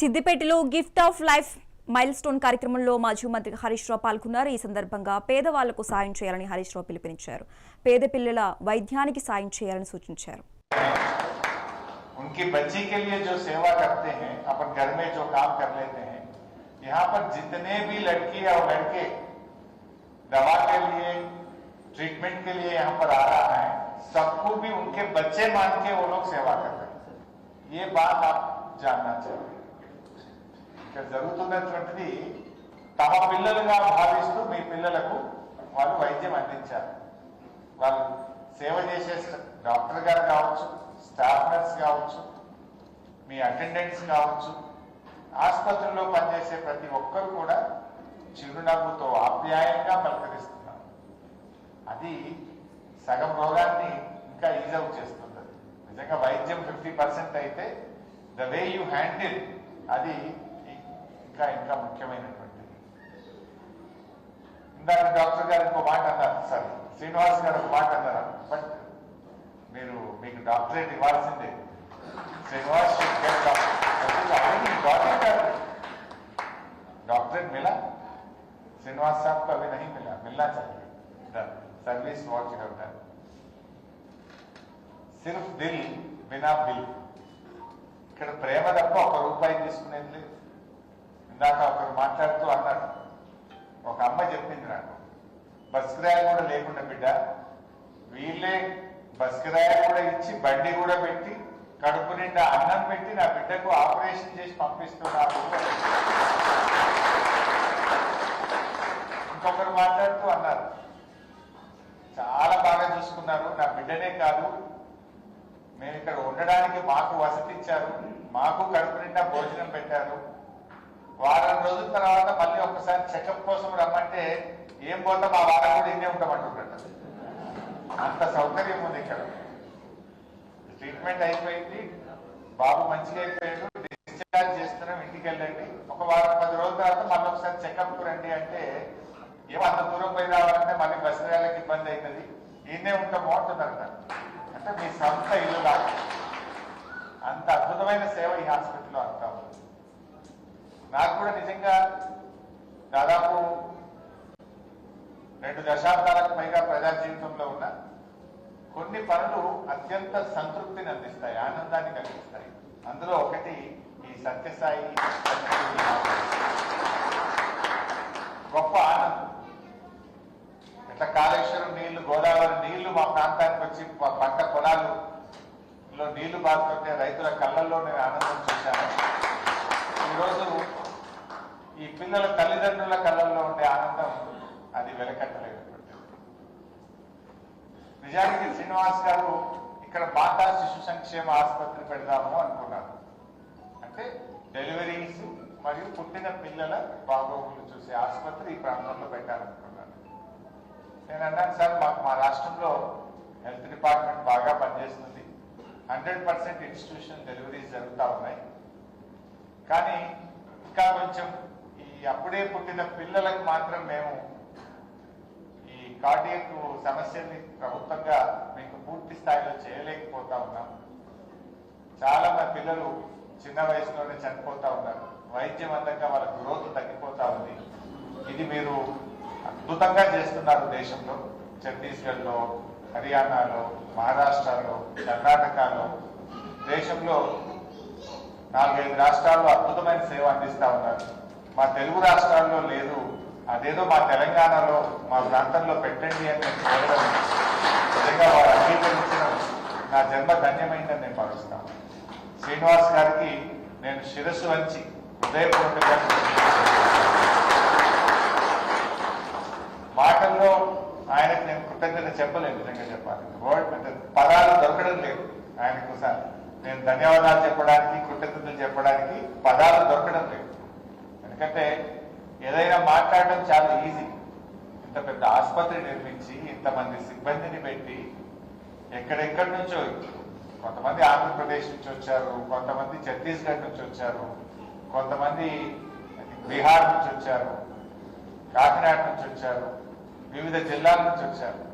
సిద్దిపేటలో gift of life mile stone కార్యక్రమంలో మాజీ మంత్రి హరీష్ రావు పాల్గొన్నారు. ఈ సందర్భంగా పేదవాళ్లకు సాయం చేయాలని హరీష్ రావు పిలుపునిచ్చారు. పేద పిల్లల వైద్యానికి సాయం చేయాలని సూచించారు. उनकी बच्ची के लिए जो सेवा करते हैं, अपन घर में जो काम कर लेते हैं, यहाँ पर जितने भी लड़की और लड़के दवा के लिए ट्रीटमेंट के लिए यहाँ पर आ रहा है, सबको भी उनके बच्चे मान के वो लोग सेवा कर रहे हैं. ये बात आप जानना चाहिए. జరుగుతున్నటువంటిది తమ పిల్లలుగా భావిస్తూ మీ పిల్లలకు వాళ్ళు వైద్యం అందించారు. వాళ్ళు సేవ చేసే డాక్టర్ గారు కావచ్చు, స్టాఫ్ నర్స్ కావచ్చు, మీ అటెండెంట్స్ కావచ్చు, ఆసుపత్రిలో పనిచేసే ప్రతి ఒక్కరు కూడా చిరునవ్వుతో ఆప్యాయంగా పలకరిస్తున్నారు. అది సగం రోగాన్ని ఇంకా ఈజ్ అవుట్ చేస్తుంది. నిజంగా వైద్యం 50% అయితే ద వే యూ హ్యాండిల్ అది ఇంకా ఇంకా ముఖ్యమైనటువంటిది. ఇందాక డాక్టర్ గారు ఇంకో మాట అన్నారు, సార్ శ్రీనివాస్ గారు ఒక మాట అన్నారు, బట్ మీకు డాక్టరేట్ ఇవ్వాల్సిందే. శ్రీనివాస్ डॉक्टरेट मिला, श्रीनिवास साहब को अभी नहीं मिला, मिलना चाहिए. Service what you have done. सिर्फ दिल बिना बिल. ఇక్కడ ప్రేమ తప్ప ₹1 తీసుకునేది లేదు. ఇందాక ఒకరు మాట్లాడుతూ అన్నారు, ఒక అమ్మ చెప్పింది నాకు, బస్ కిరాయి కూడా లేకుండా బిడ్డ వీళ్ళే బస్ కిరాయి కూడా ఇచ్చి బండి కూడా పెట్టి కడుపు నిండా అన్నం పెట్టి నా బిడ్డకు ఆపరేషన్ చేసి పంపిస్తున్నారు. ఇంకొకరు మాట్లాడుతూ అన్నారు, చాలా బాగా చూసుకున్నారు, నా బిడ్డనే కాదు మేము ఇక్కడ ఉండడానికి మాకు వసతి ఇచ్చారు, మాకు కడుపు నిండా భోజనం పెట్టారు, వారం రోజుల తర్వాత మళ్ళీ ఒకసారి చెకప్ కోసం రమ్మంటే ఏం పోతాం, ఆ వారం కూడా ఇన్నే ఉంటామంటుంటారు. అంత సౌకర్యం ఉంది ఇక్కడ. ట్రీట్మెంట్ అయిపోయింది, బాబు మంచిగా అయిపోయాడు, డిశ్చార్జ్ చేస్తున్నాం, ఇంటికి వెళ్ళండి, ఒక వారం 10 రోజుల తర్వాత మళ్ళీ ఒకసారి చెకప్ రండి అంటే ఏమో అంత దూరం పోయి రావాలంటే మళ్ళీ బస్సు రాళ్ళకి ఇబ్బంది అవుతుంది, ఈయనే ఉంటాం బాగుంటుందంట. అంటే మీ సొంత ఇల్లు లాగా అంత అద్భుతమైన సేవ ఈ హాస్పిటల్లో అంతా ఉంది. నాకు కూడా నిజంగా దాదాపు 2 దశాబ్దాలకు పైగా ప్రజా జీవితంలో ఉన్న కొన్ని పనులు అత్యంత సంతృప్తిని అందిస్తాయి, ఆనందాన్ని కలిగిస్తాయి. అందులో ఒకటి ఈ సత్యసాయి గొప్ప ఆనందం. ఇట్లా కాళేశ్వరం నీళ్లు, గోదావరి నీళ్లు మా ప్రాంతానికి వచ్చి పంట పొలాలలో నీళ్లు బాగుతుంటే రైతుల కళ్ళల్లో నేను ఆనందం చూశాను. ఈరోజు ఈ పిల్లల తల్లిదండ్రుల కళ్ళల్లో ఉండే ఆనందం అది వెలకట్టలేనటువంటిది. నిజానికి శ్రీనివాస్ గారు ఇక్కడ మాతా శిశు సంక్షేమ ఆసుపత్రి పెడదాము అనుకున్నారు. అంటే డెలివరీస్ మరియు పుట్టిన పిల్లల బాగోగులు చూసే ఆసుపత్రి ఈ ప్రాంతంలో పెట్టాలనుకున్నారు. నేను అన్నాను, సార్ మాకు మా రాష్ట్రంలో హెల్త్ డిపార్ట్మెంట్ బాగా పనిచేస్తుంది, 100% ఇన్స్టిట్యూషన్ డెలివరీస్ జరుగుతూ ఉన్నాయి, కానీ ఇంకా కొంచెం ఈ అప్పుడే పుట్టిన పిల్లలకు మాత్రం మేము ఈ కార్డియక్ సమస్యని ప్రభుత్వంగా మీకు పూర్తి స్థాయిలో చేయలేకపోతా ఉన్నాం. చాలా మంది పిల్లలు చిన్న వయసులోనే చనిపోతా ఉన్నారు, వైద్యం అందక వాళ్ళ గ్రోత్ తగ్గిపోతా ఉంది. ఇది మీరు అద్భుతంగా చేస్తున్నారు దేశంలో. ఛత్తీస్గఢ్లో, హర్యానాలో, మహారాష్ట్రలో, కర్ణాటకలో, దేశంలో 4-5 రాష్ట్రాల్లో అద్భుతమైన సేవ అందిస్తా ఉన్నారు. మా తెలుగు రాష్ట్రాల్లో లేదు, అదేదో మా తెలంగాణలో మా ప్రాంతంలో పెట్టండి అని నేను కోరడం నిజంగా వారు అంగీకరించిన నా జన్మ ధన్యమైందని నేను భావిస్తాను. శ్రీనివాస్ గారికి నేను శిరస్సు వంచి హృదయపూర్వకంగా మాటల్లో ఆయనకు నేను కృతజ్ఞత చెప్పలేను. నిజంగా చెప్పాలి, వర్డ్ అంటే పదాలు దొరకడం లేదు ఆయనకు. నేను ధన్యవాదాలు చెప్పడానికి, కృతజ్ఞతలు చెప్పడానికి పదాలు దొరకడం లేదు. ఎందుకంటే ఏదైనా మాట్లాడడం చాలా ఈజీ. ఇంత పెద్ద ఆసుపత్రి నిర్మించి ఇంతమంది సిబ్బందిని పెట్టి ఎక్కడెక్కడి నుంచో, కొంతమంది ఆంధ్రప్రదేశ్ నుంచి వచ్చారు, కొంతమంది ఛత్తీస్గఢ్ నుంచి వచ్చారు, కొంతమంది బీహార్ నుంచి వచ్చారు, కాకినాడ నుంచి వచ్చారు, వివిధ జిల్లాల నుంచి వచ్చారు.